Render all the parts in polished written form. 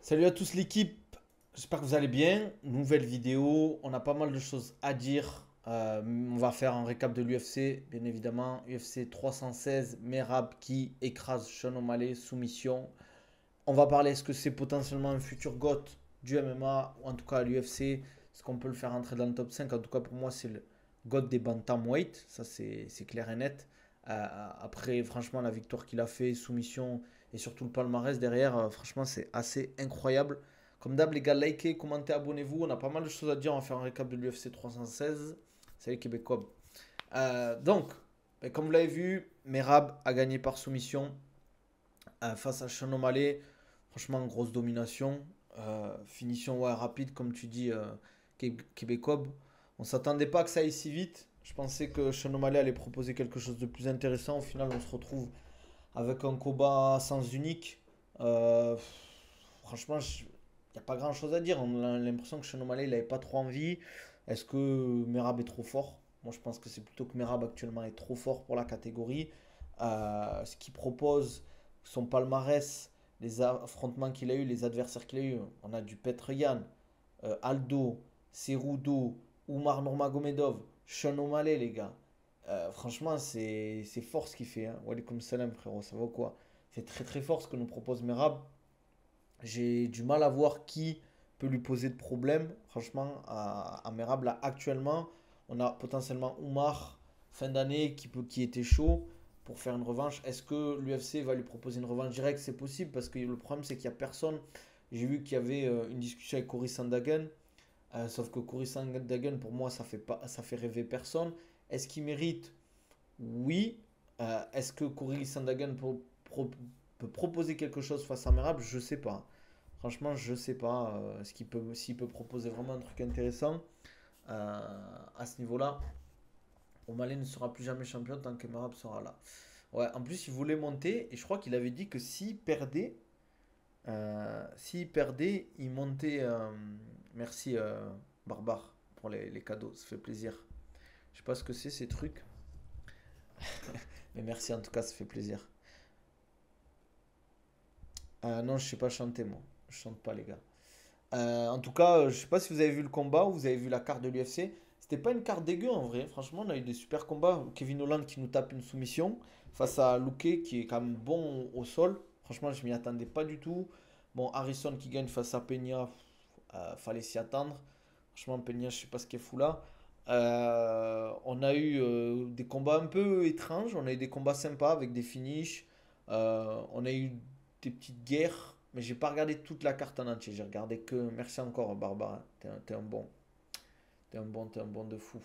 Salut à tous l'équipe, j'espère que vous allez bien. Nouvelle vidéo, on a pas mal de choses à dire. On va faire un récap de l'UFC, bien évidemment. UFC 316, Merab qui écrase Sean O'Malley, soumission. On va parler, est-ce que c'est potentiellement un futur GOAT du MMA, ou en tout cas à l'UFC. Est-ce qu'on peut le faire entrer dans le top 5? En tout cas pour moi c'est le GOAT des bantamweight, ça c'est clair et net. Après franchement la victoire qu'il a fait, soumission et surtout le palmarès derrière, franchement c'est assez incroyable. Comme d'hab les gars, likez, commentez, abonnez-vous, on a pas mal de choses à dire, on va faire un récap de l'UFC 316. Salut Québécois. Donc, comme vous l'avez vu, Merab a gagné par soumission face à Sean O'Malley. Franchement, grosse domination. Finition ouais, rapide, comme tu dis, Québécois. On s'attendait pas que ça aille si vite. Je pensais que Sean O'Malley allait proposer quelque chose de plus intéressant. Au final, on se retrouve avec un combat à sens unique. Euh, Franchement, il n'y a pas grand chose à dire. On a l'impression que Sean O'Malley, il n'avait pas trop envie. Est-ce que Merab est trop fort? Moi, je pense que c'est plutôt que Merab actuellement est trop fort pour la catégorie. Ce qu'il propose, son palmarès, les affrontements qu'il a eu, les adversaires qu'il a eu. On a du Petr Yan, Aldo, Cerudo, Oumar Nurmagomedov, Sean O'Malley, les gars. Franchement, c'est fort ce qu'il fait. Hein. Walaikum salam, frérot, ça va quoi? C'est très très fort ce que nous propose Merab. J'ai du mal à voir qui peut lui poser de problème. Franchement, à Merab, là, actuellement, on a potentiellement Oumar, fin d'année, qui était chaud pour faire une revanche. Est-ce que l'UFC va lui proposer une revanche directe? C'est possible parce que le problème, c'est qu'il n'y a personne. J'ai vu qu'il y avait une discussion avec Cory Sandhagen. Sauf que Cory Sandhagen, pour moi, ça fait rêver personne. Est-ce qu'il mérite? Oui. Est-ce que Cory Sandhagen peut proposer quelque chose face à Merab? Je sais pas. Franchement, je sais pas s'il peut proposer vraiment un truc intéressant à ce niveau-là. O'Malley ne sera plus jamais champion tant que Merab sera là. Ouais, en plus, il voulait monter et je crois qu'il avait dit que s'il perdait, il montait. Merci Barbare pour les cadeaux, ça fait plaisir. Je sais pas ce que c'est ces trucs, mais merci en tout cas, ça fait plaisir. Non, je sais pas chanter moi. Je chante pas les gars. En tout cas, je sais pas si vous avez vu le combat ou vous avez vu la carte de l'UFC. C'était pas une carte dégueu en vrai. Franchement, on a eu des super combats. Kevin Holland qui nous tape une soumission face à Luque qui est quand même bon au sol. Franchement, je m'y attendais pas du tout. Bon, Harrison qui gagne face à Peña, fallait s'y attendre. Franchement, Peña, je sais pas ce qu'il fout là. On a eu des combats un peu étranges. On a eu des combats sympas avec des finishes. On a eu des petites guerres. Mais j'ai pas regardé toute la carte en entier. J'ai regardé que. Merci encore, Barbara. T'es un bon. T'es un bon de fou.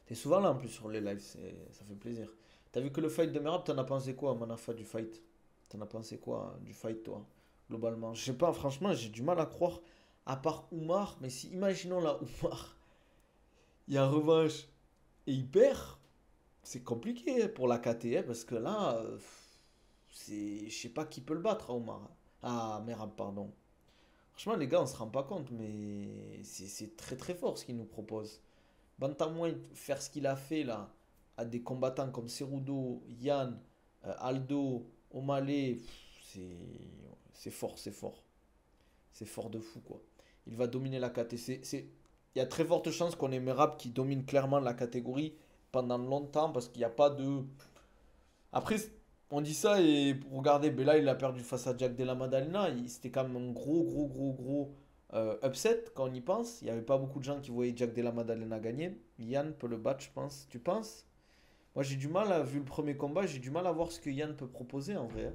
T'es souvent là en plus sur les lives. Ça fait plaisir. T'as vu que le fight de Merab, t'en as pensé quoi, Manafa, du fight? T'en as pensé quoi du fight, toi, globalement? Je sais pas, franchement, j'ai du mal à croire. À part Oumar, mais si, imaginons là, Oumar, il y a revanche et il perd, c'est compliqué pour la KT, parce que là, je sais pas qui peut le battre, à Oumar. Ah, Merab, pardon. Franchement, les gars, on se rend pas compte, mais c'est très très fort ce qu'il nous propose. Bantamweight, faire ce qu'il a fait là, à des combattants comme Cerudo, Yann, Aldo, O'Malley, c'est fort, c'est fort. C'est fort de fou, quoi. Il va dominer la KT. Il y a très forte chance qu'on ait Merab qui domine clairement la catégorie pendant longtemps parce qu'il n'y a pas de. Après, on dit ça et regardez, Bella il a perdu face à Jack Della Maddalena. C'était quand même un gros upset quand on y pense. Il n'y avait pas beaucoup de gens qui voyaient Jack Della Maddalena gagner. Yann peut le battre, je pense. Tu penses? Moi j'ai du mal, vu le premier combat, j'ai du mal à voir ce que Yann peut proposer en vrai.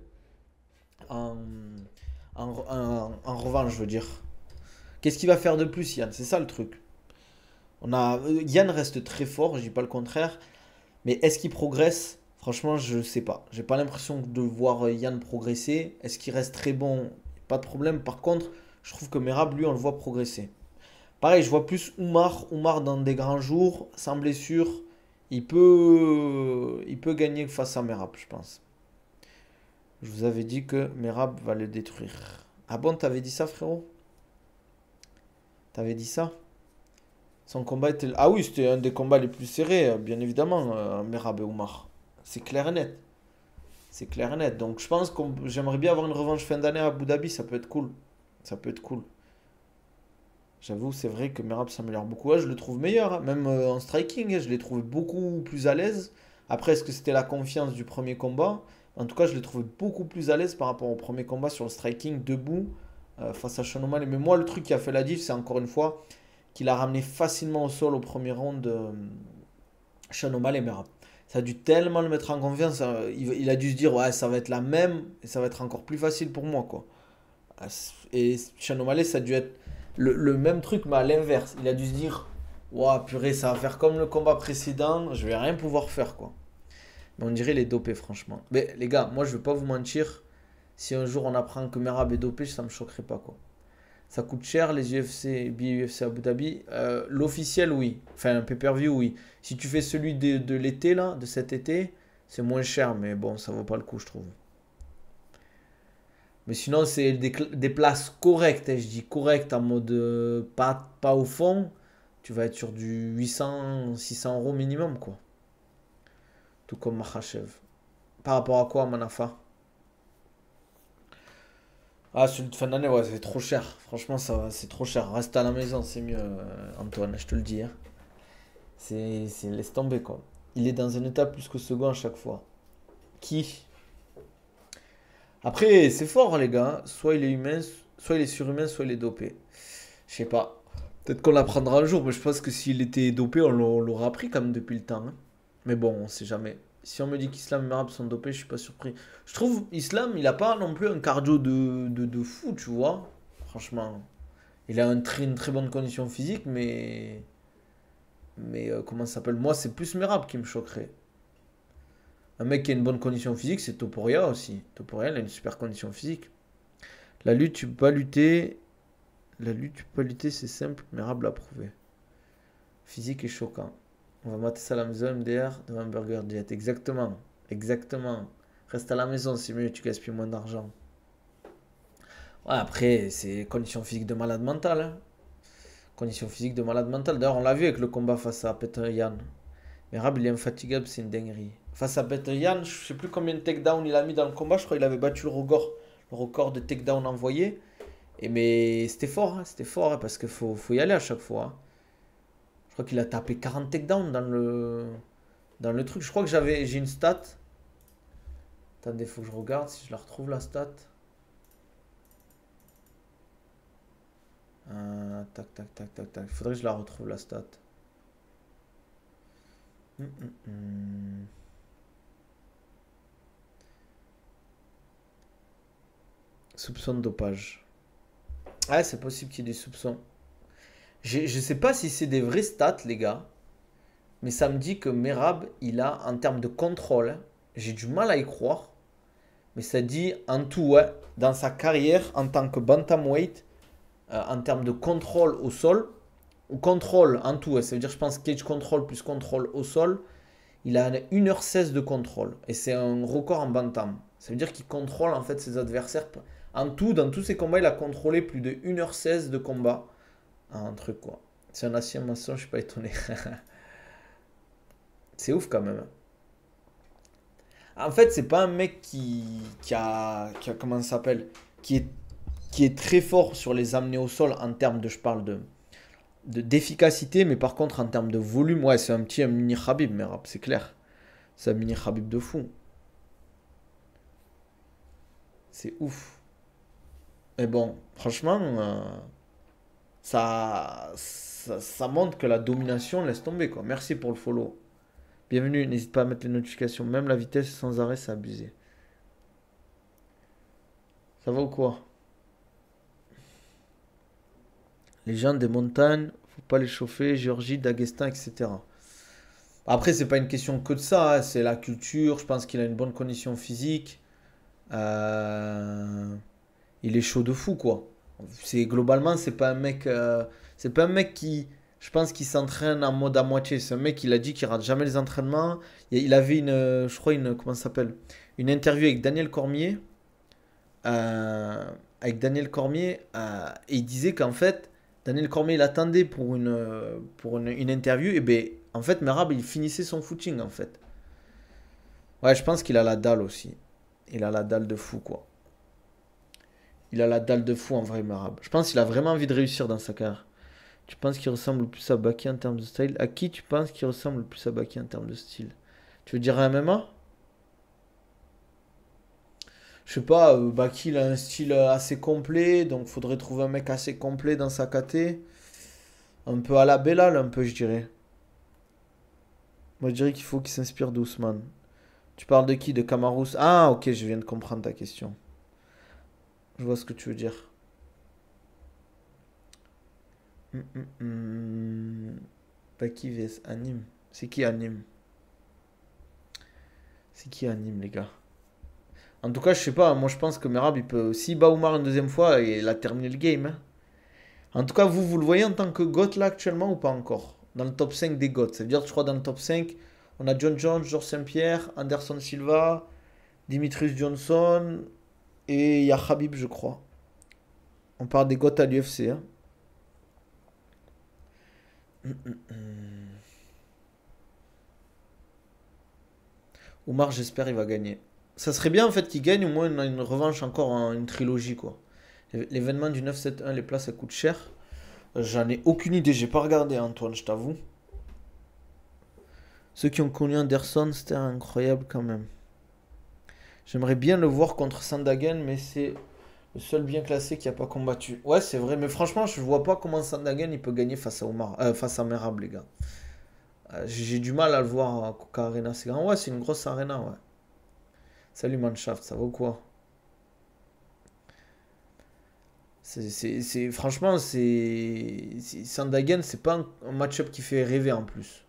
En, en revanche, je veux dire. Qu'est-ce qu'il va faire de plus, Yann? C'est ça le truc. Yann reste très fort, je dis pas le contraire. Mais est-ce qu'il progresse? Franchement, je sais pas. J'ai pas l'impression de voir Yann progresser. Est-ce qu'il reste très bon? Pas de problème. Par contre, je trouve que Merab, lui, on le voit progresser. Pareil, je vois plus Oumar. Oumar dans des grands jours, sans blessure. Il peut gagner face à Merab, je pense. Je vous avais dit que Merab va le détruire. Ah bon, t'avais dit ça, frérot? T'avais dit ça? Son combat était. Ah oui, c'était un des combats les plus serrés, bien évidemment, Merab et Oumar. C'est clair et net. C'est clair et net. Donc je pense que j'aimerais bien avoir une revanche fin d'année à Abu Dhabi, ça peut être cool. Ça peut être cool. J'avoue, c'est vrai que Merab s'améliore beaucoup. Ouais, je le trouve meilleur, hein. Même en striking, hein, je l'ai trouvé beaucoup plus à l'aise. Après, est-ce que c'était la confiance du premier combat? En tout cas, je l'ai trouvé beaucoup plus à l'aise par rapport au premier combat sur le striking, debout, face à Sean O'Malley. Mais moi, le truc qui a fait la diff, c'est encore une fois qu'il a ramené facilement au sol au premier round Sean O'Malley Merab. Ça a dû tellement le mettre en confiance. Il a dû se dire, ouais, ça va être la même et ça va être encore plus facile pour moi, quoi. Et Sean O'Malley, ça a dû être le même truc, mais à l'inverse. Il a dû se dire, ouah, purée, ça va faire comme le combat précédent, je vais rien pouvoir faire, quoi. Mais on dirait les dopés, franchement. Mais les gars, moi, je vais pas vous mentir. Si un jour on apprend que Merab est dopé, ça me choquerait pas, quoi. Ça coûte cher, les UFC, billets UFC Abu Dhabi. L'officiel, oui. Enfin, un pay-per-view, oui. Si tu fais celui de l'été, là, de cet été, c'est moins cher, mais bon, ça vaut pas le coup, je trouve. Mais sinon, c'est des places correctes, hein, je dis correctes en mode pas au fond. Tu vas être sur du 800, 600 euros minimum, quoi. Tout comme Makhachev. Par rapport à quoi, Manafa? Ah, celui de fin d'année, ouais, c'est trop cher. Franchement, c'est trop cher. Reste à la maison, c'est mieux, Antoine, je te le dis, hein. Laisse tomber, quoi. Il est dans un état plus que second à chaque fois. Qui? Après, c'est fort, les gars, hein. Soit il est humain, soit il est surhumain, soit il est dopé. Je sais pas. Peut-être qu'on l'apprendra un jour, mais je pense que s'il était dopé, on l'aurait appris quand même depuis le temps, hein. Mais bon, on sait jamais. Si on me dit qu'Islam et Merab sont dopés, je suis pas surpris. Je trouve Islam, il a pas non plus un cardio de fou, tu vois. Franchement. Il a une très bonne condition physique, mais comment ça s'appelle? Moi, c'est plus Merab qui me choquerait. Un mec qui a une bonne condition physique, c'est Topuria aussi. Topuria, il a une super condition physique. La lutte, tu peux pas lutter. La lutte, tu peux pas lutter, c'est simple. Merab l'a prouvé. Physique est choquant. On va mater ça à la maison, MDR, devant un burger jet. Exactement. Exactement. Reste à la maison, c'est mieux, tu gaspilles moins d'argent. Ouais, après, c'est condition physique de malade mental, hein. Condition physique de malade mental. D'ailleurs, on l'a vu avec le combat face à Petr Yan. Merab, il est infatigable, c'est une dinguerie. Face à Petr Yan, je sais plus combien de takedowns il a mis dans le combat. Je crois qu'il avait battu le record de takedown envoyé. Mais c'était fort, hein, parce qu'il faut y aller à chaque fois, hein. Je crois qu'il a tapé 40 takedowns dans le truc. Je crois que j'ai une stat. Attendez, il faut que je regarde si je la retrouve, la stat. Tac, tac, tac, tac, tac. Il faudrait que je la retrouve, la stat. Hum, hum, hum. Soupçon de dopage. Ouais, c'est possible qu'il y ait des soupçons. Je sais pas si c'est des vrais stats, les gars. Mais ça me dit que Merab, il a, en termes de contrôle, hein, j'ai du mal à y croire. Mais ça dit en tout, ouais, dans sa carrière en tant que bantamweight, en termes de contrôle au sol, ou contrôle en tout, ouais, ça veut dire, je pense, cage control plus contrôle au sol, il a 1h16 de contrôle. Et c'est un record en bantam. Ça veut dire qu'il contrôle en fait ses adversaires. En tout, dans tous ses combats, il a contrôlé plus de 1h16 de combat. Un truc, quoi. C'est un ancien maçon, je suis pas étonné. C'est ouf quand même, hein. En fait, c'est pas un mec comment ça s'appelle, qui est très fort sur les amener au sol en termes de, je parle d'efficacité, mais par contre en termes de volume, ouais, c'est un mini Khabib, mais c'est clair. C'est un mini Khabib de fou. C'est ouf. Mais bon, franchement, ça montre que la domination laisse tomber, quoi. Merci pour le follow. Bienvenue, n'hésite pas à mettre les notifications. Même la vitesse sans arrêt, c'est abusé. Ça va ou quoi? Les gens des montagnes, faut pas les chauffer. Géorgie, Daghestan, etc. Après, c'est pas une question que de ça, hein. C'est la culture. Je pense qu'il a une bonne condition physique. Euh, Il est chaud de fou, quoi. Globalement, c'est pas un mec qui, je pense, qui s'entraîne en mode à moitié. C'est un mec qui a dit qu'il rate jamais les entraînements. Il avait je crois comment ça s'appelle, une interview avec Daniel Cormier, euh, et il disait qu'en fait, Daniel Cormier il attendait pour une interview, et ben en fait, Merab il finissait son footing en fait. Ouais, je pense qu'il a la dalle aussi. Il a la dalle de fou, quoi. Il a la dalle de fou en vrai, Merab. Je pense qu'il a vraiment envie de réussir dans sa carrière. Tu penses qu'il ressemble le plus à Baki en termes de style? À qui tu penses qu'il ressemble le plus à Baki en termes de style? Tu veux dire à MMA? Je sais pas, Baki il a un style assez complet, donc faudrait trouver un mec assez complet dans sa KT. Un peu à la Belal, un peu, je dirais. Moi, je dirais qu'il faut qu'il s'inspire d'Ousmane. Tu parles de qui? De Kamarous? Ah, ok, je viens de comprendre ta question. Je vois ce que tu veux dire. Baki vs Anime. C'est qui Anime? C'est qui Anime, les gars? En tout cas, je sais pas, moi je pense que Merab, il peut. S'il bat Oumar une deuxième fois, il a terminé le game, hein. En tout cas, vous le voyez en tant que GOAT là actuellement ou pas encore? Dans le top 5 des GOAT. Ça veut dire, je crois, dans le top 5, on a John Jones, Georges Saint-Pierre, Anderson Silva, Dimitrius Johnson et il y a Khabib, je crois. On parle des GOAT à l'UFC, hein. Oumar, j'espère, il va gagner. Ça serait bien en fait qu'il gagne au moins une revanche encore en une trilogie, quoi. L'événement du 9-7-1, les places, ça coûte cher. J'en ai aucune idée, j'ai pas regardé, Antoine, je t'avoue. Ceux qui ont connu Anderson, c'était incroyable quand même. J'aimerais bien le voir contre Sandagen, mais c'est le seul bien classé qui a pas combattu. Ouais, c'est vrai, mais franchement, je vois pas comment Sandagen il peut gagner face à Omar, face à Merab, les gars. J'ai du mal à le voir à Coca Arena. C'est grand, ouais, c'est une grosse arena, ouais. Salut Manshaft, ça va ou quoi? Franchement, Sandagen, c'est pas un match-up qui fait rêver en plus.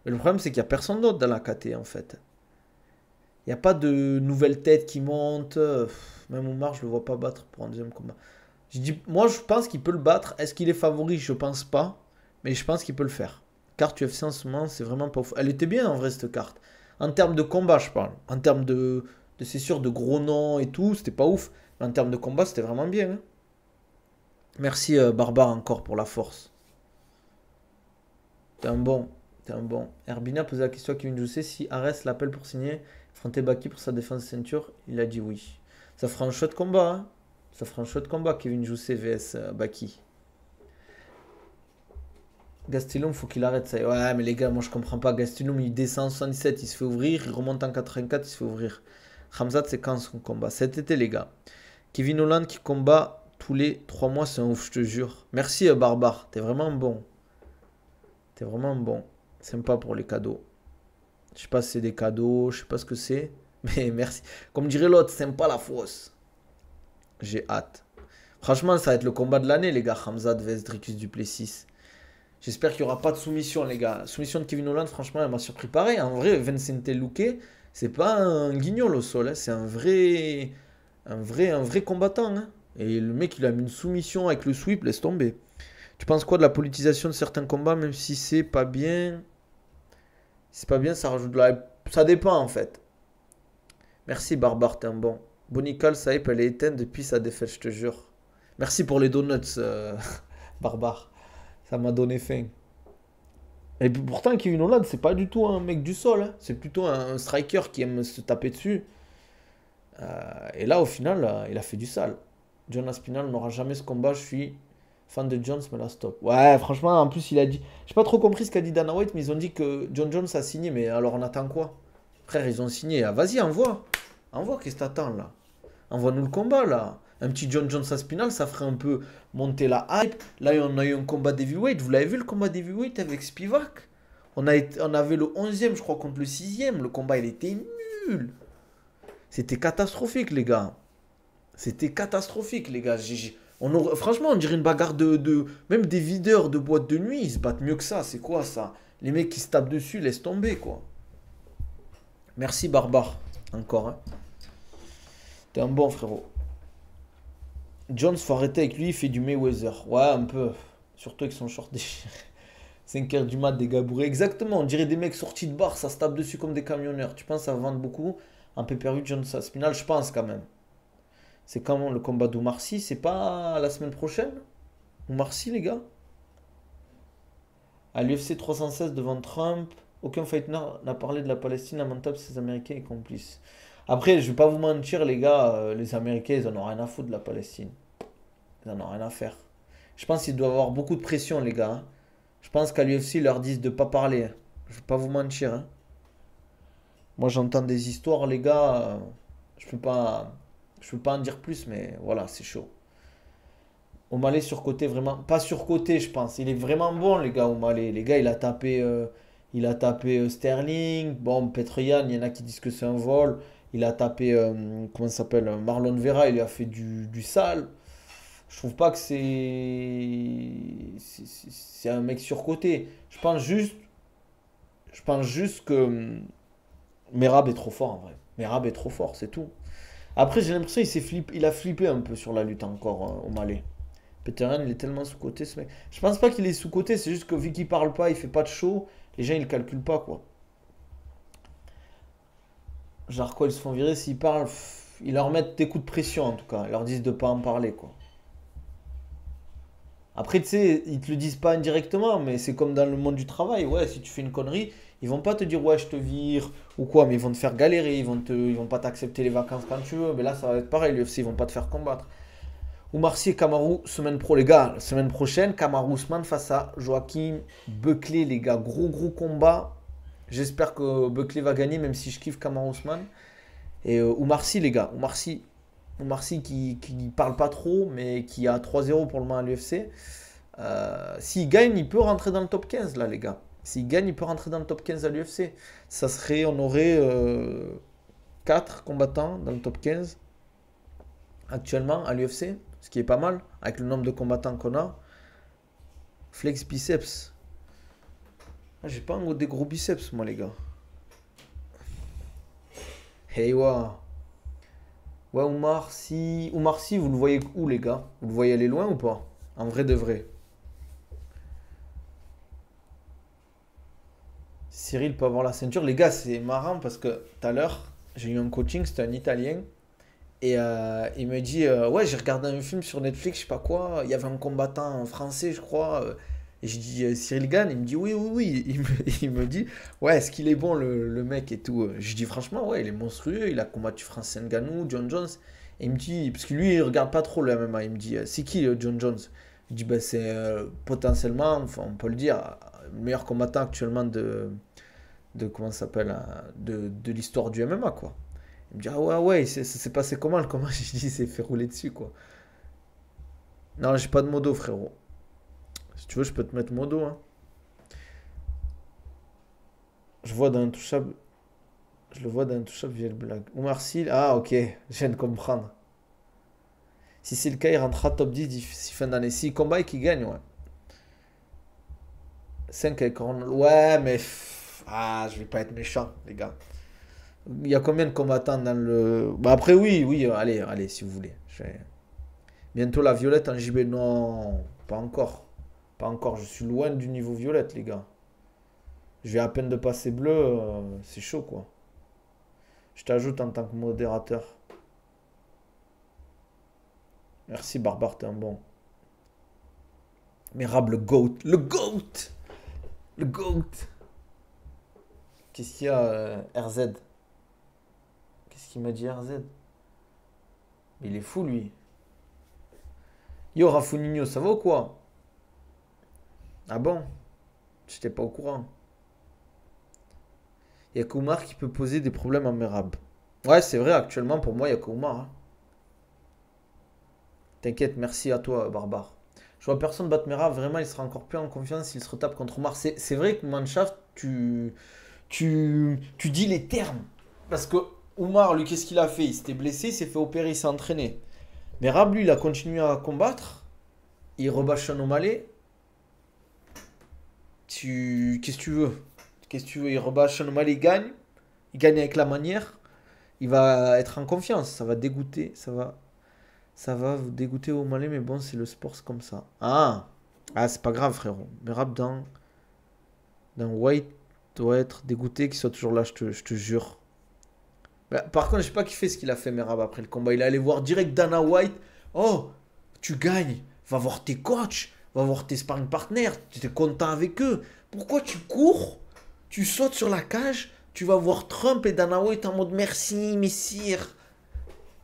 Mais le problème, c'est qu'il y a personne d'autre dans la KT en fait. Il n'y a pas de nouvelle tête qui monte. Même Omar, je le vois pas battre pour un deuxième combat. Moi, je pense qu'il peut le battre. Est-ce qu'il est favori? Je pense pas. Mais je pense qu'il peut le faire. Carte UFC en ce moment, c'est vraiment pas ouf. Elle était bien en vrai, cette carte. En termes de combat, je parle. En termes c'est sûr, de gros noms et tout, c'était pas ouf. Mais en termes de combat, c'était vraiment bien, hein. Merci Barbare encore pour la force. T'es un bon. T'es un bon. Herbina posait la question à Kevin Jousset si Ares l'appelle pour signer affronter Baki pour sa défense de ceinture. Il a dit oui. Ça fera un chouette combat, hein. Ça fera un chouette combat, Kevin Jousset vs Baki. Gastelum, faut qu'il arrête ça. Ouais, mais les gars, moi je comprends pas. Gastelum, il descend en 77, il se fait ouvrir. Il remonte en 84, il se fait ouvrir. Hamzat, c'est quand son combat? Cet été, les gars. Kevin Holland qui combat tous les 3 mois, c'est un ouf, je te jure. Merci, Barbare. T'es vraiment bon. T'es vraiment bon. Sympa pour les cadeaux. Je sais pas si c'est des cadeaux, je sais pas ce que c'est. Mais merci. Comme dirait l'autre, sympa la fausse. J'ai hâte. Franchement, ça va être le combat de l'année, les gars. Hamzat vs Dricus Duplessis. J'espère qu'il n'y aura pas de soumission, les gars. La soumission de Kevin Holland, franchement, elle m'a surpris pareil. En vrai, Vincent Luque, c'est pas un guignol au sol, hein. C'est un vrai combattant, hein. Et le mec, il a mis une soumission avec le sweep, laisse tomber. Tu penses quoi de la politisation de certains combats, même si c'est pas bien? Si c'est pas bien, ça rajoute de la. Ça dépend en fait. Merci Barbare, t'es un bon. Bonical, Saïp, elle est éteinte depuis sa défaite, je te jure. Merci pour les donuts, Barbare. Ça m'a donné faim. Et pourtant, Kevin Holland, c'est pas du tout un mec du sol, hein. C'est plutôt un striker qui aime se taper dessus. Et là, au final, il a fait du sale. John Aspinall n'aura jamais ce combat. Je suis fan de Jones, mais là, stop. Ouais, franchement, en plus, il a dit. J'ai pas trop compris ce qu'a dit Dana White, mais ils ont dit que John Jones a signé. Mais alors, on attend quoi? Frère, ils ont signé. Ah, vas-y, envoie. Envoie, qu'est-ce que t'attends là? Envoie-nous le combat là. Un petit John Jones Aspinall, ça ferait un peu monter la hype. Là, on a eu un combat d'heavyweight. Vous l'avez vu le combat d'heavyweight avec Spivak? On avait le 11e, je crois, contre le 6e. Le combat, il était nul. C'était catastrophique, les gars. C'était catastrophique, les gars. Franchement, on dirait une bagarre Même des videurs de boîtes de nuit, ils se battent mieux que ça. C'est quoi ça? Les mecs qui se tapent dessus, laisse tomber, quoi. Merci, Barbare. Encore, hein. T'es un bon, frérot. Jones, faut arrêter avec lui, il fait du Mayweather. Ouais, un peu. Surtout avec son short déchiré. 5h du mat, des gars bourrés. Exactement, on dirait des mecs sortis de bar, ça se tape dessus comme des camionneurs. Tu penses que ça va vendre beaucoup? En pay-per-view, Jones Aspinall, je pense quand même. C'est quand le combat d'Oumar Sy? C'est pas la semaine prochaine? Oumar Sy, les gars? À l'UFC 316 devant Trump, aucun fighter n'a parlé de la Palestine lamentable, ses Américains et complices. Après, je vais pas vous mentir, les gars, les Américains, ils en ont rien à foutre de la Palestine. Ils en ont rien à faire. Je pense qu'il doit y avoir beaucoup de pression, les gars, hein. Je pense qu'à l'UFC, ils leur disent de pas parler, hein. Je vais pas vous mentir, hein. Moi, j'entends des histoires, les gars. Je peux pas, je peux pas en dire plus, mais voilà, c'est chaud. O'Malley surcoté, vraiment. Pas surcoté, je pense. Il est vraiment bon, les gars, O'Malley. Les gars, il a tapé Sterling. Bon, Petroyan, il y en a qui disent que c'est un vol. Il a tapé, comment ça s'appelle? Marlon Vera, il lui a fait du sale. Je trouve pas que c'est un mec surcoté. Je pense juste que Merab est trop fort, en vrai. Merab est trop fort, c'est tout. Après, j'ai l'impression il a flippé un peu sur la lutte encore, au Malais. Peterhan, il est tellement sous-coté, ce mec. Je pense pas qu'il est sous-coté, c'est juste que vu qu'il parle pas, il fait pas de show, les gens ils calculent pas, quoi. Genre quoi, ils se font virer s'ils parlent, ils leur mettent des coups de pression en tout cas, ils leur disent de pas en parler, quoi. Après, tu sais, ils te le disent pas indirectement, mais c'est comme dans le monde du travail. Ouais, si tu fais une connerie, ils vont pas te dire ouais, je te vire ou quoi, mais ils vont te faire galérer, ils vont pas t'accepter les vacances quand tu veux. Mais là, ça va être pareil, l'UFC, ils vont pas te faire combattre. Oumar Sy et Kamaru, semaine pro, les gars. La semaine prochaine, Kamaru Usman face à Joachim Buckley, les gars. Gros, gros combat. J'espère que Buckley va gagner, même si je kiffe Kamaru Usman. Et Oumar Sy, les gars. Oumar Sy qui parle pas trop, mais qui a 3-0 pour le moment à l'UFC. S'il gagne, il peut rentrer dans le top 15, là, les gars. S'il gagne, il peut rentrer dans le top 15 à l'UFC. On aurait 4 combattants dans le top 15 actuellement à l'UFC, ce qui est pas mal, avec le nombre de combattants qu'on a. Flex biceps. Ah, j'ai pas des gros biceps, moi, les gars. Hey, ouais. Ouais, Oumar Sy, vous le voyez où, les gars? Vous le voyez aller loin ou pas? En vrai de vrai. Cyril peut avoir la ceinture. Les gars, c'est marrant parce que tout à l'heure, j'ai eu un coaching, c'était un Italien. Et il me dit, ouais, j'ai regardé un film sur Netflix, je sais pas quoi, il y avait un combattant français, je crois. Et je dis, Cyril Gann, il me dit, oui, oui, oui. Il me dit, ouais, est-ce qu'il est bon le mec et tout. Je dis, franchement, ouais, il est monstrueux, il a combattu Francis Ngannou, John Jones. Et il me dit, parce que lui, il regarde pas trop le MMA, il me dit, c'est qui John Jones? Je dis, bah, c'est potentiellement, enfin, on peut le dire, le meilleur combattant actuellement comment ça s'appelle, de l'histoire du MMA, quoi. Il me dit, ah ouais, ouais, ça s'est passé comment le combat? Je dis, il s'est fait rouler dessus, quoi. Non, j'ai pas de modo, frérot. Si tu veux, je peux te mettre modo, hein. Je vois dans Intouchable. Je le vois dans Intouchable via le blague. Oumar Sy, ah ok, je viens de comprendre. Si c'est le cas, il rentrera top 10 d'ici fin d'année. Si combat et qu'il gagne, ouais. 5 avec Ronald. Ouais, mais. Ah, je vais pas être méchant, les gars. Il y a combien de combattants dans le. Bah après, oui, oui, allez, allez, si vous voulez. Bientôt la violette en JB. Non, pas encore. Pas encore, je suis loin du niveau violette, les gars. Je viens à peine de passer bleu, c'est chaud, quoi. Je t'ajoute en tant que modérateur. Merci, Barbare, t'es un bon. Mérable, le GOAT. Le GOAT! Le GOAT! Qu'est-ce qu'il y a, RZ? Qu'est-ce qu'il m'a dit, RZ? Mais il est fou, lui. Yo, Rafuninho, ça va ou quoi? Ah bon? J'étais pas au courant. Il y a Koumar qui peut poser des problèmes à Merab. Ouais, c'est vrai, actuellement, pour moi, il y a Koumar, hein. T'inquiète, merci à toi, Barbare. Je vois personne battre Merab, vraiment, il sera encore plus en confiance s'il se retape contre Omar. C'est vrai que Mannschaft, tu dis les termes. Parce que Omar, lui, qu'est-ce qu'il a fait? Il s'était blessé, il s'est fait opérer, il s'est entraîné. Merab, lui, il a continué à combattre. Il rebâche un O'Malley. Qu'est-ce que tu veux? Qu'est-ce que tu veux? Il rebâche un O'Malley, il gagne. Il gagne avec la manière. Il va être en confiance. Ça va dégoûter. Ça va vous dégoûter au Malais, mais bon, c'est le sport, c'est comme ça. Ah! Ah, c'est pas grave, frérot. Merab dans White doit être dégoûté qu'il soit toujours là, je te jure. Bah, par contre, je sais pas kiffé ce qu'il a fait, Merab, après le combat. Il est allé voir direct Dana White. Oh, tu gagnes. Va voir tes coachs. Va voir tes sparring partners. Tu étais content avec eux. Pourquoi tu cours? Tu sautes sur la cage. Tu vas voir Trump et Dana White en mode merci, messire.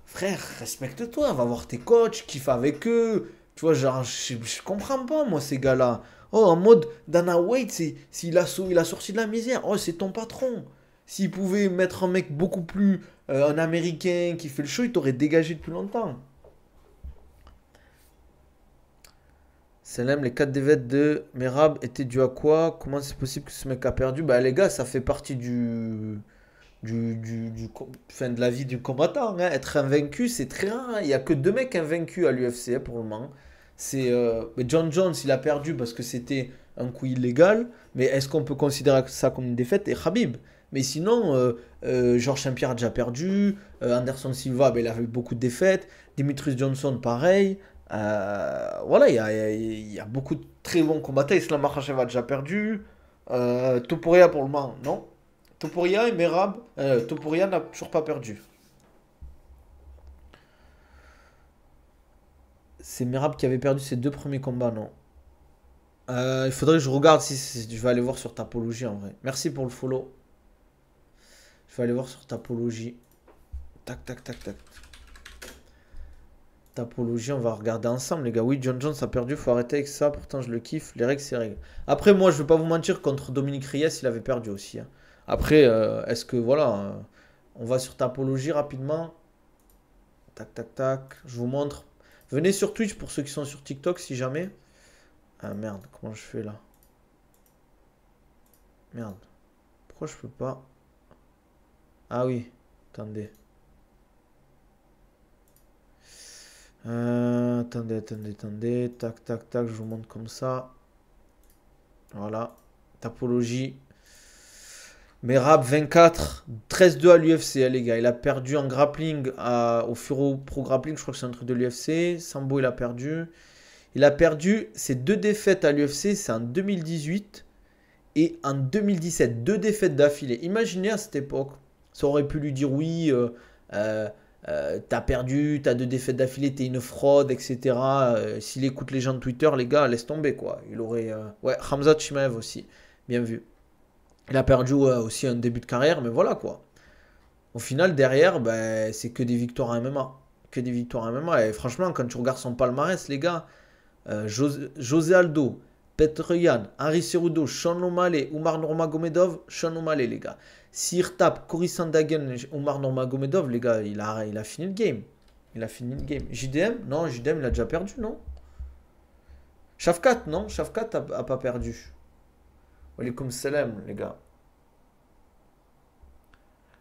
Frère, respecte-toi, va voir tes coachs, kiffe avec eux. Tu vois, genre, je comprends pas, moi, ces gars-là. Oh, en mode, Dana White, il a sorti de la misère. Oh, c'est ton patron. S'il pouvait mettre un mec beaucoup plus, un Américain qui fait le show, il t'aurait dégagé depuis longtemps. Salem, les 4 défaites de Merab étaient dues à quoi? Comment c'est possible que ce mec a perdu? Bah, les gars, ça fait partie fin de la vie du combattant, hein. Être invaincu, c'est très rare, hein. Il n'y a que 2 mecs invaincus à l'UFC pour le moment. C'est John Jones, il a perdu parce que c'était un coup illégal. Mais est-ce qu'on peut considérer ça comme une défaite? Et Khabib. Mais sinon, Georges Saint-Pierre a déjà perdu. Anderson Silva, ben, il a eu beaucoup de défaites. Demetrius Johnson, pareil. Voilà, il y a beaucoup de très bons combattants. Islam Makhachev a déjà perdu. Topuria pour le moment, non. Topuria et Merab. Topuria n'a toujours pas perdu. C'est Merab qui avait perdu ses 2 premiers combats, non? Il faudrait que je regarde si je vais aller voir sur Tapologie en vrai. Merci pour le follow. Je vais aller voir sur Tapologie. Tac, tac, tac, tac. Tapologie, on va regarder ensemble, les gars. Oui, John Jones a perdu, faut arrêter avec ça. Pourtant, je le kiffe. Les règles, c'est règles. Après, moi, je vais pas vous mentir, contre Dominique Reyes, il avait perdu aussi, hein. Après, est-ce que, voilà, on va sur Tapologie rapidement. Tac, tac, tac. Je vous montre. Venez sur Twitch pour ceux qui sont sur TikTok, si jamais. Ah, merde, comment je fais là? Merde. Pourquoi je peux pas? Ah oui, attendez. Attendez, attendez, attendez. Tac, tac, tac, je vous montre comme ça. Voilà. Tapologie. Merab 24, 13-2 à l'UFC, les gars. Il a perdu en grappling au Furo Pro Grappling, je crois que c'est un truc de l'UFC. Sambo, il a perdu. Il a perdu ses 2 défaites à l'UFC, c'est en 2018 et en 2017. 2 défaites d'affilée. Imaginez à cette époque, ça aurait pu lui dire oui, t'as perdu, t'as 2 défaites d'affilée, t'es une fraude, etc. S'il écoute les gens de Twitter, les gars, laisse tomber quoi. Il aurait. Ouais, Khamzat Chimaev aussi, bien vu. Il a perdu aussi un début de carrière, mais voilà quoi. Au final, derrière, ben, c'est que des victoires à MMA. Que des victoires à MMA. Et franchement, quand tu regardes son palmarès, les gars, José Aldo, Petr Yan, Henry Cerudo, Sean O'Malley, Umar Nurmagomedov, Sean O'Malley, les gars. S'il tape Cory Sandhagen, Umar Nurmagomedov, les gars, il a fini le game. Il a fini le game. JDM? Non, JDM, il a déjà perdu, non? Shafkat, non? Shafkat a pas perdu. Walaikum salam, les gars.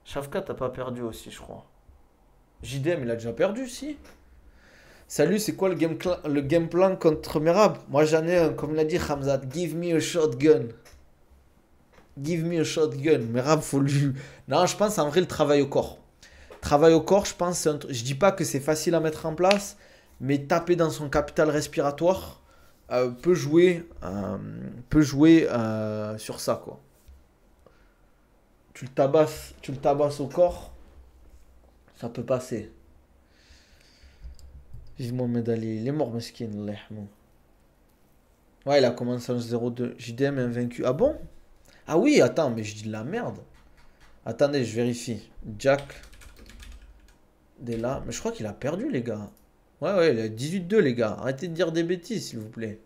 Shafkat a pas perdu aussi, je crois. JDM, il a déjà perdu, si. Salut, c'est quoi le game plan contre Merab? Moi, j'en ai un, comme l'a dit Khamzat. Give me a shotgun. Give me a shotgun. Merab, faut lui. Non, je pense en vrai le travail au corps. Travail au corps, je pense, je dis pas que c'est facile à mettre en place, mais taper dans son capital respiratoire peut jouer, sur ça, quoi. Tu le tabasses au corps, ça peut passer. Vivement médaillé. Il est mort, mesquin, Allah yarhamou. Ouais, il a commencé en 0-2. JDM invaincu. Ah bon? Ah oui, attends, mais je dis de la merde. Attendez, je vérifie. Jack Della. Mais je crois qu'il a perdu, les gars. Ouais, ouais, il a 18-2, les gars. Arrêtez de dire des bêtises, s'il vous plaît.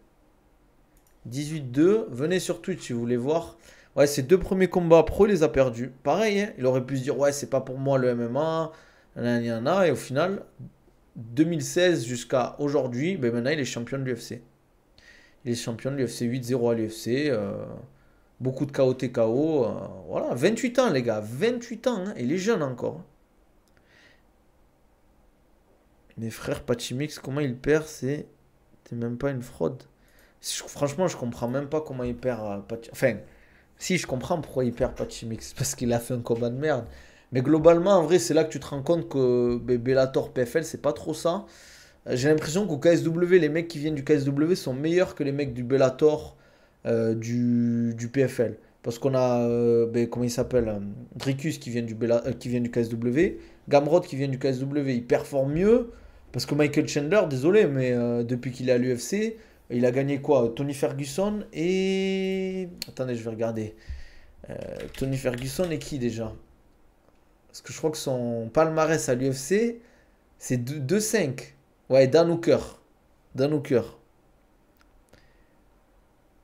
18-2. Venez sur Twitch si vous voulez voir. Ouais, ses 2 premiers combats pro, il les a perdus. Pareil, hein, il aurait pu se dire, ouais, c'est pas pour moi le MMA. Et au final, 2016 jusqu'à aujourd'hui, ben maintenant il est champion de l'UFC. Il est champion de l'UFC 8-0 à l'UFC. Beaucoup de KO TKO. Voilà, 28 ans les gars, 28 ans. Hein, et il est jeune encore. Mes frères Pachimix, comment il perd? C'est même pas une fraude. Franchement, je comprends même pas comment il perd. Enfin, si je comprends pourquoi il perd Pachimix. Parce qu'il a fait un combat de merde. Mais globalement, en vrai, c'est là que tu te rends compte que Bellator PFL, c'est pas trop ça. J'ai l'impression qu'au KSW, les mecs qui viennent du KSW sont meilleurs que les mecs du Bellator du PFL. Parce qu'on a, comment il s'appelle, Dricus qui vient qui vient du KSW, Gamrot qui vient du KSW, il performe mieux. Parce que Michael Chandler, désolé, mais depuis qu'il est à l'UFC, il a gagné quoi? Tony Ferguson et... Attendez, je vais regarder. Tony Ferguson est qui déjà? Parce que je crois que son palmarès à l'UFC, c'est 2-5. Ouais, Dan Hooker. Dan Hooker.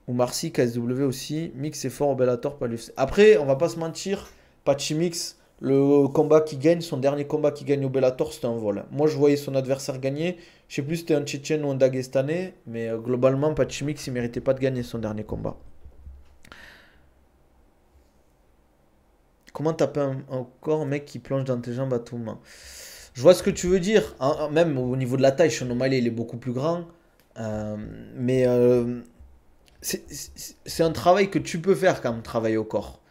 Ou Marcy, KSW aussi. Mix est fort au Bellator, pas l'UFC. Après, on va pas se mentir, Patchy Mix, le combat qui gagne, son dernier combat qui gagne au Bellator, c'était un vol. Moi, je voyais son adversaire gagner. Je sais plus si c'était un Tchétchène ou un Dagestanais, mais globalement, Patchy Mix, il méritait pas de gagner son dernier combat. Comment taper encore un mec qui plonge dans tes jambes à tout moment? Je vois ce que tu veux dire. Même au niveau de la taille, Sean O'Malley, il est beaucoup plus grand. Euh, mais c'est un travail que tu peux faire quand même, travailler au corps.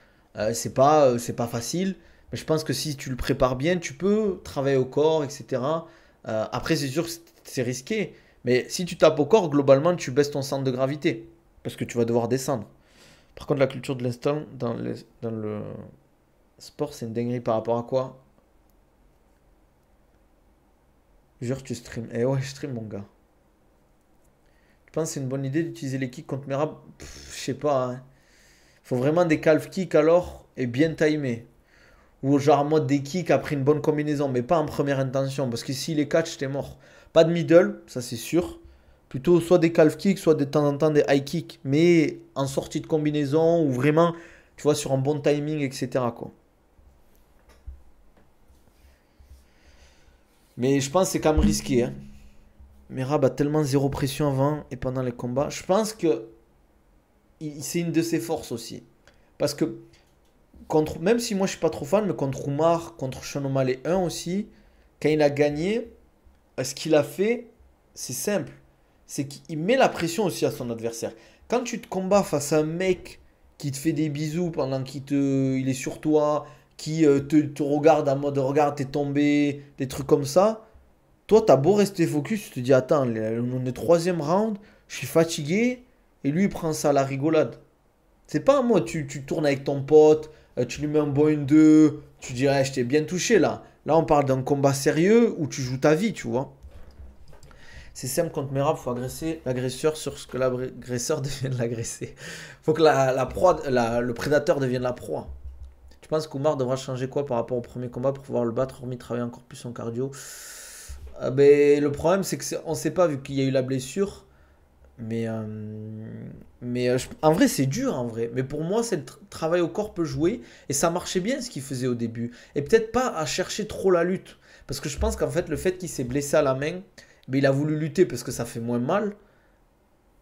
C'est pas facile, mais je pense que si tu le prépares bien, tu peux travailler au corps, etc. Après, c'est sûr que c'est risqué, mais si tu tapes au corps, globalement, tu baisses ton centre de gravité, parce que tu vas devoir descendre. Par contre, la culture de l'instant dans le sport, c'est une dinguerie par rapport à quoi? Jure, tu stream. Eh ouais, je stream, mon gars. Je pense que c'est une bonne idée d'utiliser les kicks contre Merab. Je sais pas, hein. Faut vraiment des calf kicks alors et bien timés. Ou genre en mode des kicks après une bonne combinaison, mais pas en première intention. Parce que si les catch, t'es mort. Pas de middle, ça c'est sûr. Plutôt soit des calf kicks, soit de temps en temps des high kicks. Mais en sortie de combinaison ou vraiment, tu vois, sur un bon timing, etc. quoi. Mais je pense que c'est quand même risqué, hein. Merab a tellement zéro pression avant et pendant les combats. Je pense que c'est une de ses forces aussi. Parce que même si moi je suis pas trop fan, mais contre Oumar, contre Sean O'Malley 1 aussi, quand il a gagné, ce qu'il a fait, c'est simple. C'est qu'il met la pression aussi à son adversaire. Quand tu te combats face à un mec qui te fait des bisous pendant il est sur toi, qui te regarde en mode regarde, t'es tombé, des trucs comme ça, toi t'as beau rester focus, tu te dis attends, on est troisième round, je suis fatigué, et lui il prend ça à la rigolade. C'est pas moi, tu tournes avec ton pote, tu lui mets un bon 1-2, tu dirais, je t'ai bien touché là. Là, on parle d'un combat sérieux où tu joues ta vie, tu vois. C'est simple contre Merab, faut agresser l'agresseur sur ce que l'agresseur devienne l'agressé. Faut que le prédateur devienne la proie. Tu penses qu'Oumar devra changer quoi par rapport au premier combat pour pouvoir le battre, hormis travailler encore plus son cardio? Ben, le problème, c'est qu'on ne sait pas, vu qu'il y a eu la blessure. Mais, en vrai, c'est dur en vrai. Mais pour moi, c'est le travail au corps peut jouer. Et ça marchait bien ce qu'il faisait au début. Et peut-être pas à chercher trop la lutte. Parce que je pense qu'en fait, le fait qu'il s'est blessé à la main, ben, il a voulu lutter parce que ça fait moins mal.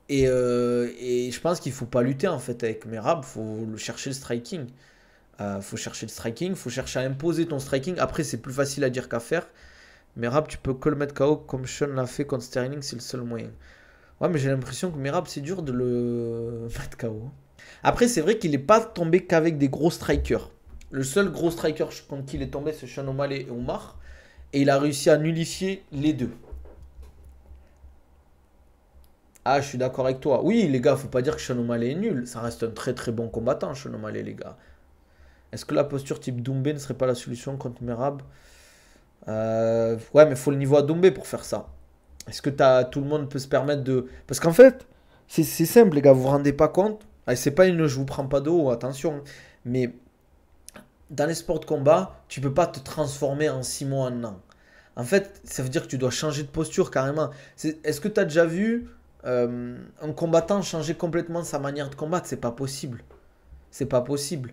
Et je pense qu'il faut pas lutter en fait avec Merab. Il faut chercher le striking. Faut chercher le striking. Faut chercher à imposer ton striking. Après, c'est plus facile à dire qu'à faire. Merab, tu peux que le mettre KO comme Sean l'a fait contre Sterling. C'est le seul moyen. Ouais, mais j'ai l'impression que Merab, c'est dur de le mettre KO. Après, c'est vrai qu'il n'est pas tombé qu'avec des gros strikers. Le seul gros striker contre qui il est tombé, c'est Sean O'Malley et Omar. Et il a réussi à nullifier les deux. Ah, je suis d'accord avec toi. Oui, les gars, faut pas dire que Sean O'Malley est nul. Ça reste un très très bon combattant, Sean O'Malley, les gars. Est-ce que la posture type Doumbé ne serait pas la solution contre Merab? Ouais, mais il faut le niveau à Doumbé pour faire ça. Est-ce que tout le monde peut se permettre de... Parce qu'en fait, c'est simple, les gars, vous vous rendez pas compte. Ah, c'est pas une je vous prends pas d'eau, attention. Mais dans les sports de combat, tu peux pas te transformer en 6 mois, en an. En fait, ça veut dire que tu dois changer de posture carrément. Est-ce que tu as déjà vu un combattant changer complètement sa manière de combattre? C'est pas possible. C'est pas possible.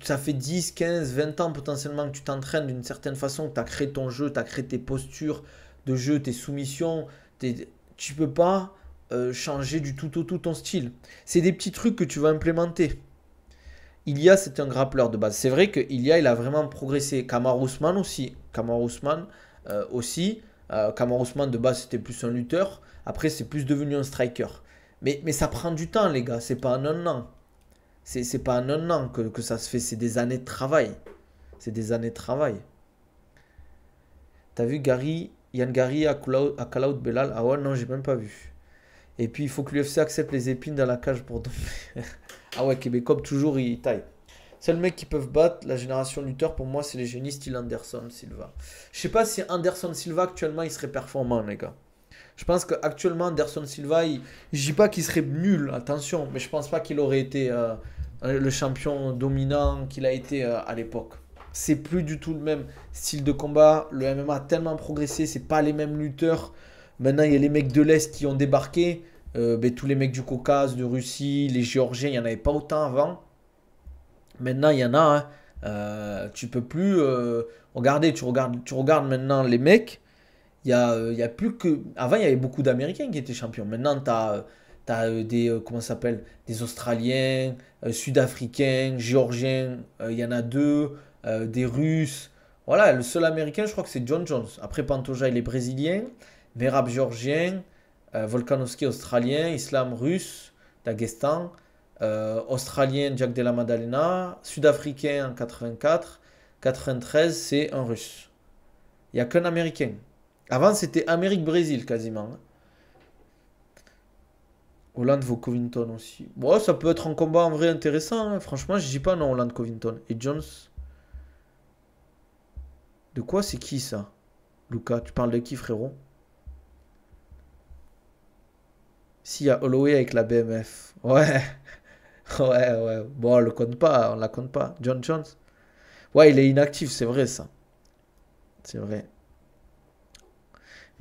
Ça fait 10, 15, 20 ans potentiellement que tu t'entraînes d'une certaine façon, que tu as créé ton jeu, tu as créé tes postures de jeu, tes soumissions. Tu peux pas changer du tout au tout ton style. C'est des petits trucs que tu vas implémenter. Ilia, c'est un grappleur de base. C'est vrai que Ilia, il a vraiment progressé. Kamaru Usman aussi. Kamaru Usman aussi. Kamaru Usman de base, c'était plus un lutteur. Après, c'est plus devenu un striker. Mais ça prend du temps, les gars. C'est pas en un an. C'est pas en un an que ça se fait. C'est des années de travail. C'est des années de travail. T'as vu Yann Gary à Call Out Belal? Ah ouais, non, j'ai même pas vu. Et puis, il faut que l'UFC accepte les épines dans la cage pour tomber. Ah ouais, Québécois, toujours, il taille. Seul mec qui peuvent battre la génération lutteur, pour moi, c'est les génies style Anderson Silva. Je sais pas si Anderson Silva, actuellement, il serait performant, les gars. Je pense qu'actuellement, Anderson Silva, je dis pas qu'il serait nul, attention, mais je pense pas qu'il aurait été le champion dominant qu'il a été à l'époque. C'est plus du tout le même style de combat. Le MMA a tellement progressé, c'est pas les mêmes lutteurs. Maintenant, il y a les mecs de l'Est qui ont débarqué. Ben, tous les mecs du Caucase, de Russie, les Géorgiens, il n'y en avait pas autant avant. Maintenant, il y en a. Hein. Tu peux plus. Regardez, tu regardes maintenant les mecs. Il y a plus que. Avant, il y avait beaucoup d'Américains qui étaient champions. Maintenant, tu as des. Comment ça s'appelle? Des Australiens, Sud-Africains, Géorgiens. Il y en a deux. Des Russes. Voilà, le seul Américain, je crois que c'est John Jones. Après, Pantoja, il est brésilien. Merab géorgien. Volkanovski australien. Islam russe. Daghestan. Australien, Jack Della Maddalena. Sud-africain en 84. 93, c'est un russe. Il n'y a qu'un Américain. Avant, c'était Amérique-Brésil quasiment. Hein. Hollande vaut Covington aussi. Bon, ça peut être un combat en vrai intéressant. Hein. Franchement, je dis pas non, Hollande Covington. Et Jones. De quoi c'est qui ça? Lucas, tu parles de qui, frérot? S'il y a Holloway avec la BMF. Ouais, ouais, ouais. Bon, on le compte pas, on la compte pas. John Jones. Ouais, il est inactif, c'est vrai ça. C'est vrai.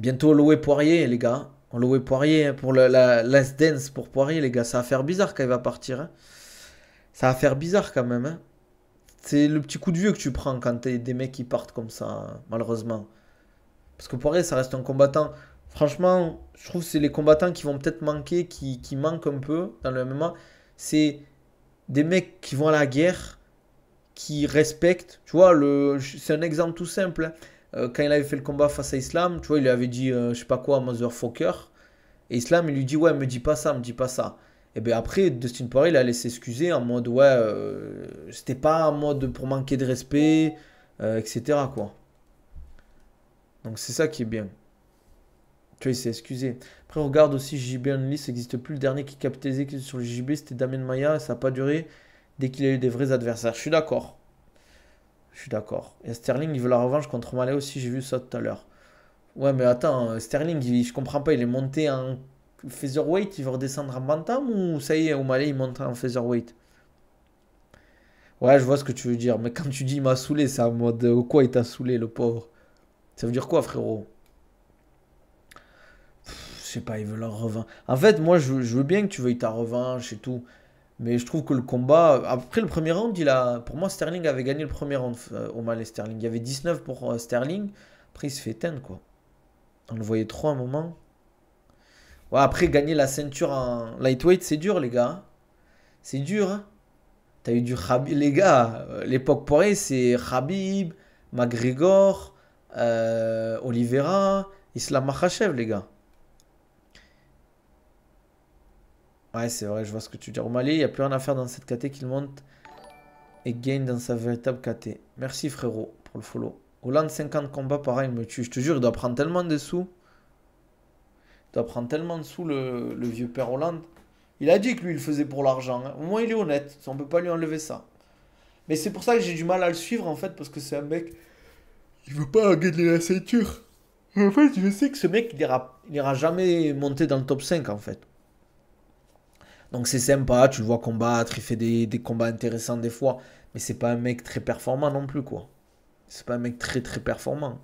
Bientôt Holloway Poirier, les gars. Holloway Poirier hein, pour la Last Dance pour Poirier, les gars. Ça va faire bizarre quand il va partir. Hein. Ça va faire bizarre quand même. Hein. C'est le petit coup de vieux que tu prends quand t'as des mecs qui partent comme ça, hein, malheureusement. Parce que Poirier, ça reste un combattant. Franchement, je trouve que c'est les combattants qui vont peut-être manquer, qui manquent un peu dans le MMA. C'est des mecs qui vont à la guerre, qui respectent. Tu vois, c'est un exemple tout simple. Hein. Quand il avait fait le combat face à Islam, tu vois, il lui avait dit, je sais pas quoi, motherfucker. Et Islam, il lui dit, ouais, me dis pas ça, me dis pas ça. Et bien après, Dustin Poirier, il allait s'excuser en mode, ouais, c'était pas en mode pour manquer de respect, etc. quoi. Donc c'est ça qui est bien. Tu vois, il s'est excusé. Après, regarde aussi JB Only, ça n'existe plus. Le dernier qui capitalisait sur le JB, c'était Damien Maya, et ça n'a pas duré dès qu'il a eu des vrais adversaires. Je suis d'accord. Je suis d'accord. Et Sterling, il veut la revanche contre Malais aussi, j'ai vu ça tout à l'heure. Ouais, mais attends, Sterling, je comprends pas, il est monté en featherweight, il veut redescendre en bantam ou ça y est, au Malais, il monte en featherweight? Ouais, je vois ce que tu veux dire, mais quand tu dis il m'a saoulé, c'est en mode quoi il t'a saoulé, le pauvre? Ça veut dire quoi, frérot? Je sais pas, il veut leur revanche. En fait, moi, je veux bien que tu veuilles ta revanche et tout. Mais je trouve que le combat. Après le premier round, pour moi, Sterling avait gagné le premier round au Malais Sterling. Il y avait 19 pour Sterling. Après, il se fait éteindre, quoi. On le voyait trop à un moment. Ouais, après, gagner la ceinture en lightweight, c'est dur, les gars. C'est dur, hein. T'as eu du Khabib. Les gars, l'époque Poirier, c'est Khabib, McGregor, Oliveira, Islam Makhachev, les gars. Ouais, c'est vrai, je vois ce que tu veux dire. Au Mali, il n'y a plus rien à faire dans cette KT qu'il monte et gagne dans sa véritable KT. Merci frérot pour le follow. Hollande 50 combats pareil, il me tue. Je te jure, il doit prendre tellement de sous. Il doit prendre tellement de sous le vieux père Hollande. Il a dit que lui, il le faisait pour l'argent. Hein. Au moins, il est honnête. On peut pas lui enlever ça. Mais c'est pour ça que j'ai du mal à le suivre en fait, parce que c'est un mec. Il veut pas gagner la ceinture. En fait, je sais que ce mec, il ira jamais monter dans le top 5 en fait. Donc c'est sympa, tu le vois combattre, il fait des combats intéressants des fois, mais c'est pas un mec très performant non plus quoi. C'est pas un mec très très performant.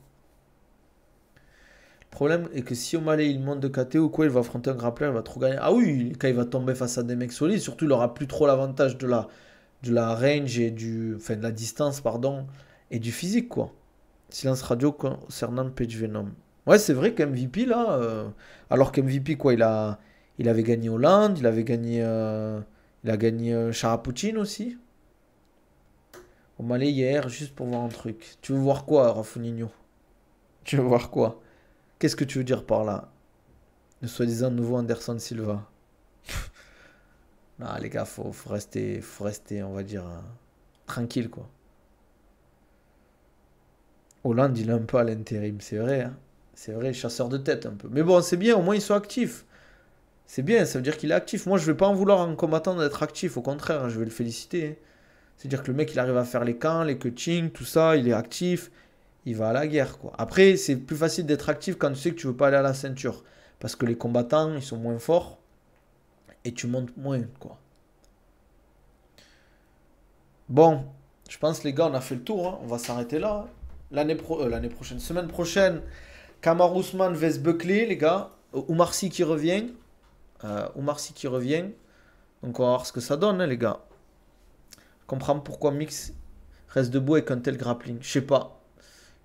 Le problème est que si O'Malley il monte de KT ou quoi, il va affronter un grappler, il va trop gagner. Ah oui, quand il va tomber face à des mecs solides, surtout il aura plus trop l'avantage de la range et enfin de la distance pardon et du physique quoi. Silence radio concernant Page Venom. Ouais, c'est vrai qu'MVP là, alors qu'MVP quoi, il avait gagné Hollande, il a gagné Charapoutine aussi. Au Malais hier, juste pour voir un truc. Tu veux voir quoi, Rafoninho? Tu veux voir quoi? Qu'est-ce que tu veux dire par là? Le soi-disant nouveau Anderson Silva. Non, les gars, faut rester, on va dire, tranquille quoi. Hollande, il est un peu à l'intérim, c'est vrai. Hein. C'est vrai, chasseur de tête un peu. Mais bon, c'est bien, au moins ils sont actifs. C'est bien, ça veut dire qu'il est actif. Moi, je vais pas en vouloir en combattant d'être actif. Au contraire, hein, je vais le féliciter. Hein. C'est-à-dire que le mec, il arrive à faire les camps, les coachings, tout ça. Il est actif. Il va à la guerre, quoi. Après, c'est plus facile d'être actif quand tu sais que tu veux pas aller à la ceinture. Parce que les combattants, ils sont moins forts. Et tu montes moins, quoi. Bon, je pense, les gars, on a fait le tour, hein. On va s'arrêter là, hein. L'année prochaine, semaine prochaine, Kamaru Usman vs Buckley, les gars. Oumar Sy qui revient. Oumar Sy qui revient. Donc on va voir ce que ça donne, hein, les gars. Comprendre pourquoi Mix reste debout avec un tel grappling. Je sais pas.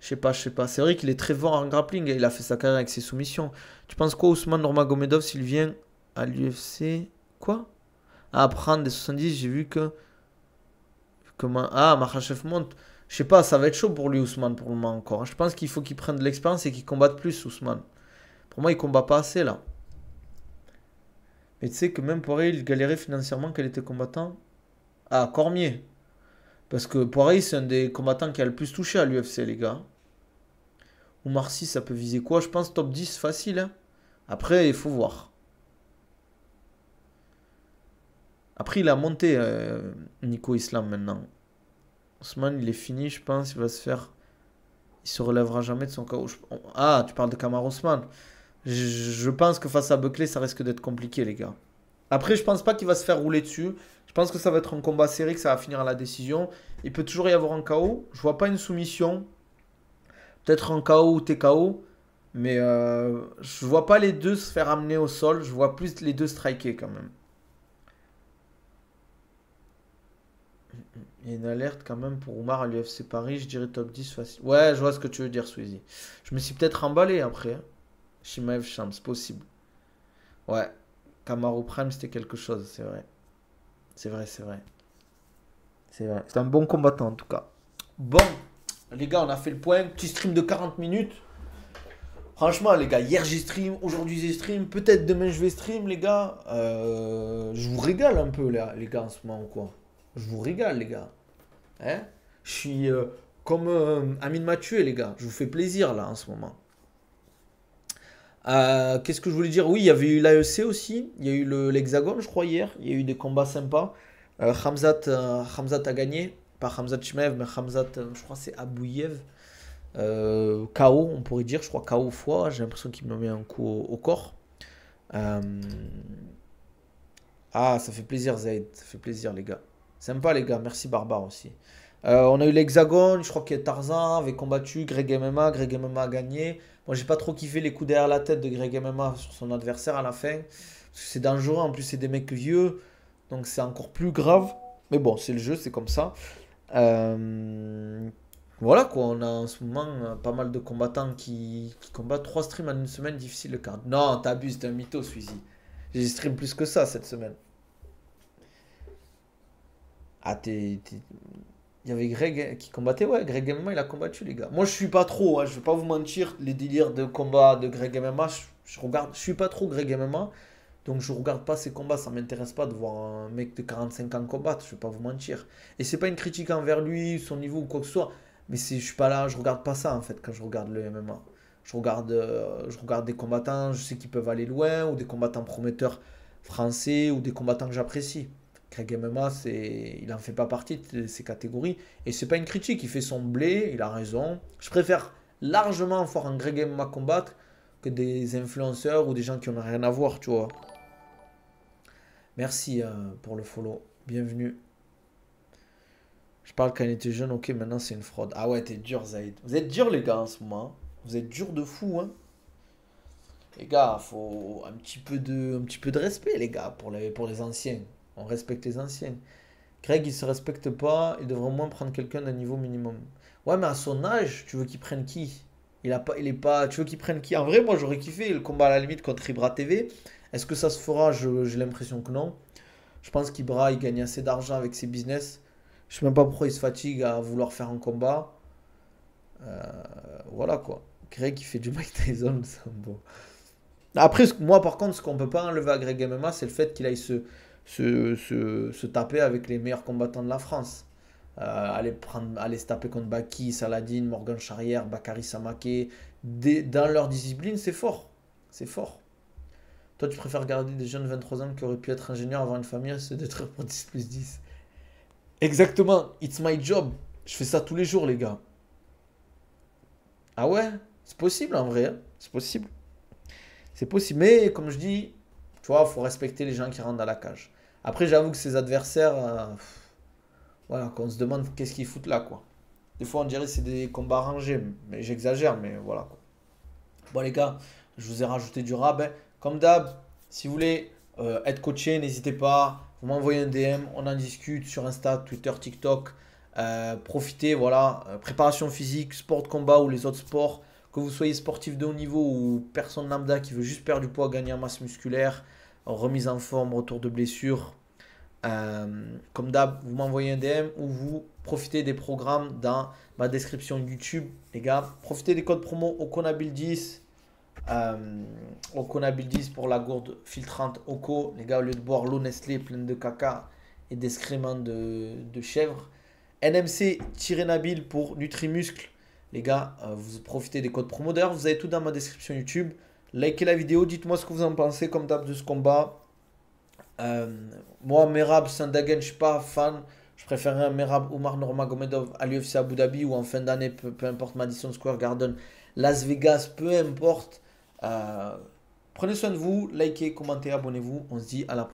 Je sais pas. C'est vrai qu'il est très fort en grappling et il a fait sa carrière avec ses soumissions. Tu penses quoi, Ousmane Nurmagomedov, s'il vient à l'UFC? Quoi? À prendre des 70, j'ai vu que. Comment. Ah, Makhachev monte. Je sais pas, ça va être chaud pour lui, Ousmane, pour le moment encore, hein. Je pense qu'il faut qu'il prenne de l'expérience et qu'il combatte plus, Ousmane. Pour moi, il combat pas assez là. Mais tu sais que même Poirier, il galérait financièrement quand il était combattant. Ah, Cormier. Parce que Poirier, c'est un des combattants qui a le plus touché à l'UFC, les gars. Oumar Sy, ça peut viser quoi? Je pense top 10 facile, hein. Après, il faut voir. Après, il a monté Nico Islam maintenant. Ousmane, il est fini, je pense. Il va se faire. Il se relèvera jamais de son KO. Ah, tu parles de Kamaru Usman. Je pense que face à Buckley, ça risque d'être compliqué, les gars. Après, je pense pas qu'il va se faire rouler dessus. Je pense que ça va être un combat serré, que ça va finir à la décision. Il peut toujours y avoir un KO. Je vois pas une soumission. Peut-être un KO ou TKO. Mais je vois pas les deux se faire amener au sol. Je vois plus les deux striker quand même. Il y a une alerte quand même pour Oumar à l'UFC Paris. Je dirais top 10 facile. Ouais, je vois ce que tu veux dire, Sweezy. Je me suis peut-être emballé après, hein. Shimaev Shams, c'est possible. Ouais. Kamaru Prime, c'était quelque chose, c'est vrai. C'est vrai, c'est vrai. C'est vrai. C'est un bon combattant en tout cas. Bon, les gars, on a fait le point. Petit stream de 40 minutes. Franchement, les gars, hier j'ai stream, aujourd'hui j'ai stream. Peut-être demain je vais stream, les gars. Je vous régale un peu, là, les gars, en ce moment, quoi. Je vous régale, les gars. Hein? Je suis comme Amine Mathieu, les gars. Je vous fais plaisir, là, en ce moment. Qu'est-ce que je voulais dire? Oui, il y avait eu l'AEC aussi. Il y a eu l'Hexagone, je crois, hier. Il y a eu des combats sympas. Khamzat a gagné. Pas Khamzat Chimaev, mais Khamzat, je crois que c'est Abouyev. KO, on pourrait dire. Je crois KO fois. J'ai l'impression qu'il me met un coup au corps. Euh, Ah, ça fait plaisir, Zaid. Ça fait plaisir, les gars. Sympa, les gars. Merci, Barbare aussi. On a eu l'Hexagone. Je crois que Tarzan avait combattu Greg MMA. Greg MMA a gagné. Moi, j'ai pas trop kiffé les coups derrière la tête de Greg MMA sur son adversaire à la fin. Parce que c'est dangereux. En plus, c'est des mecs vieux. Donc, c'est encore plus grave. Mais bon, c'est le jeu, c'est comme ça. Euh, Voilà quoi. On a en ce moment pas mal de combattants qui combattent 3 streams en une semaine. Difficile le card. Non, t'abuses, t'es un mytho, celui-ci. J'ai stream plus que ça cette semaine. Ah, il y avait Greg qui combattait, ouais, Greg MMA, il a combattu, les gars. Moi, je suis pas trop, hein, je vais pas vous mentir, les délires de combat de Greg MMA, je suis pas trop Greg MMA, donc je regarde pas ses combats, ça m'intéresse pas de voir un mec de 45 ans combattre, je vais pas vous mentir. Et c'est pas une critique envers lui, son niveau ou quoi que ce soit, mais je suis pas là, je regarde pas ça en fait quand je regarde le MMA. Je regarde des combattants, je sais qu'ils peuvent aller loin, ou des combattants prometteurs français, ou des combattants que j'apprécie. Craig MMA, il en fait pas partie de ces catégories. Et c'est pas une critique, il fait son blé, il a raison. Je préfère largement voir un Greg MMA combattre que des influenceurs ou des gens qui n'ont rien à voir, tu vois. Merci pour le follow. Bienvenue. Je parle quand il était jeune, ok, maintenant c'est une fraude. Ah ouais, t'es dur, Zaïd. Vous êtes dur, les gars, en ce moment, hein. Vous êtes dur de fou, hein. Les gars, faut un petit peu de respect, les gars, pour les anciens. On respecte les anciens. Greg, il se respecte pas, il devrait au moins prendre quelqu'un d'un niveau minimum. Ouais, mais à son âge, tu veux qu'il prenne qui? Il est pas, tu veux qu'il prenne qui? En vrai, moi, j'aurais kiffé le combat à la limite contre Ibra TV. Est-ce que ça se fera? J'ai l'impression que non. Je pense qu'Ibra, il gagne assez d'argent avec ses business. Je sais même pas pourquoi il se fatigue à vouloir faire un combat. Euh, voilà quoi. Greg, il fait du Mike Tyson, c'est bon. Après, moi, par contre, ce qu'on peut pas enlever à Greg MMA, c'est le fait qu'il aille se taper avec les meilleurs combattants de la France. Aller se taper contre Baki, Saladin, Morgan Charrière, Bakary Samaké. Dans leur discipline, c'est fort. C'est fort. Toi, tu préfères garder des jeunes 23 ans qui auraient pu être ingénieurs, avoir une famille, c'est d'être pour 10 plus 10. Exactement. It's my job. Je fais ça tous les jours, les gars. Ah ouais? C'est possible en vrai, hein. C'est possible. C'est possible. Mais comme je dis, tu vois, il faut respecter les gens qui rentrent dans la cage. Après, j'avoue que ses adversaires, voilà, qu'on se demande qu'est-ce qu'ils foutent là, quoi. Des fois, on dirait que c'est des combats rangés, mais j'exagère, mais voilà, quoi. Bon, les gars, je vous ai rajouté du rab, hein. Comme d'hab, si vous voulez être coaché, n'hésitez pas. Vous m'envoyez un DM, on en discute sur Insta, Twitter, TikTok. Profitez, voilà. Préparation physique, sport de combat ou les autres sports. Que vous soyez sportif de haut niveau ou personne lambda qui veut juste perdre du poids, gagner en masse musculaire, remise en forme, retour de blessure. Comme d'hab, vous m'envoyez un DM ou vous profitez des programmes dans ma description YouTube. Les gars, profitez des codes promo Okonabil10. Okonabil10 pour la gourde filtrante Oko. Les gars, au lieu de boire l'eau Nestlé pleine de caca et d'excréments de chèvre. NMC-Nabil pour Nutrimuscle. Les gars, vous profitez des codes promo. D'ailleurs, vous avez tout dans ma description YouTube. Likez la vidéo, dites-moi ce que vous en pensez comme d'hab de ce combat. Euh, Moi, Merab Sandhagen, je ne suis pas fan. Je préférerais un Merab Oumar Nurmagomedov à l'UFC Abu Dhabi ou en fin d'année, peu importe, Madison Square Garden, Las Vegas, peu importe. Prenez soin de vous, likez, commentez, abonnez-vous. On se dit à la prochaine.